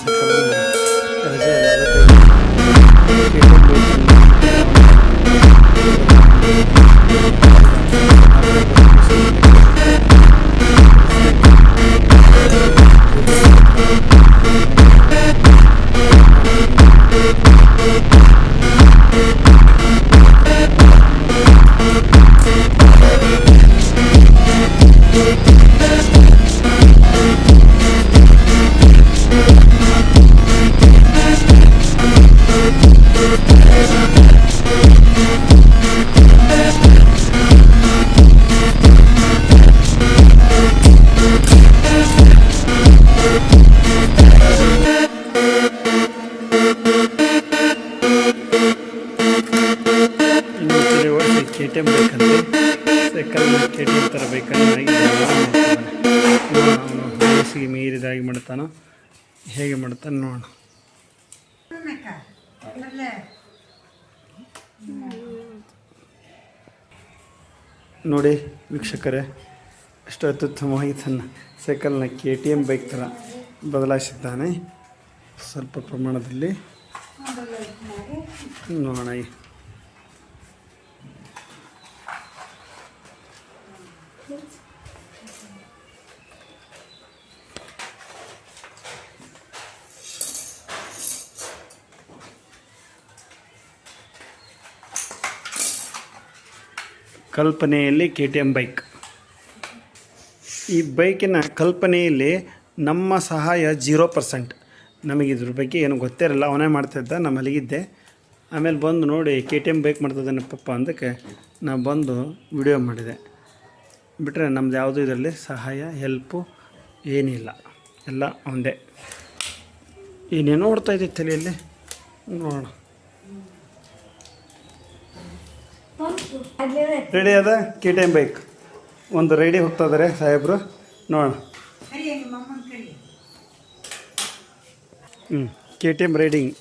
Cycle ರಜೆ ಅಲ್ಲ ಅದಕ್ಕೆ KTM ಬೇಕಂತೆ ಸೈಕಲ್ KTM ಥರ ಬೇಕಂದ್ರೆ ಬೇಸಿಗೆ ಮೀರಿದಾಗಿ ಮಾಡ್ತಾನೋ ಹೇಗೆ ಮಾಡ್ತಾನೆ ನೋಡೋಣ. ನೋಡಿ ವೀಕ್ಷಕರೇ, ಎಷ್ಟು ಅತ್ಯುತ್ತಮವಾಗಿ ತನ್ನ ಸೈಕಲ್ನ KTM ಬೈಕ್ ಥರ ಬದಲಾಯಿಸಿದ್ದಾನೆ. ಸ್ವಲ್ಪ ಪ್ರಮಾಣದಲ್ಲಿ ನೋಡೋಣ. ಕಲ್ಪನೆಯಲ್ಲಿ KTM ಬೈಕ್. ಈ ಬೈಕಿನ ಕಲ್ಪನೆಯಲ್ಲಿ ನಮ್ಮ ಸಹಾಯ 0%. ನಮಗೆ ಇದ್ರ ಬಗ್ಗೆ ಏನು ಗೊತ್ತಿರಲ್ಲ, ಅವನೇ ಮಾಡ್ತಾಯಿದ್ದ, ನಾನು ಮಲಗಿದ್ದೆ. ಆಮೇಲೆ ಬಂದು ನೋಡಿ KTM ಬೈಕ್ ಮಾಡ್ತಿದ್ದಾನೆ ಪಪ್ಪ ಅಂದಕ್ಕೆ ನಾನು ಬಂದು ವಿಡಿಯೋ ಮಾಡಿದೆ. ಬಿಟ್ಟರೆ ನಮ್ದು ಯಾವುದೂ ಇದರಲ್ಲಿ ಸಹಾಯ ಹೆಲ್ಪು ಏನಿಲ್ಲ, ಎಲ್ಲ ಅವನದೇ. ಏನೇನೋ ಓಡ್ತಾಯಿದ್ದೆ ತಲೆಯಲ್ಲಿ ನೋಡೋಣ. ರೆಡಿ ಅದ KTM ಬೈಕ್, ಒಂದು ರೆಡಿ ಹೋಗ್ತಾ ಇದ್ದಾರೆ ಸಾಹೇಬರು, ನೋಡೋಣ. KTM riding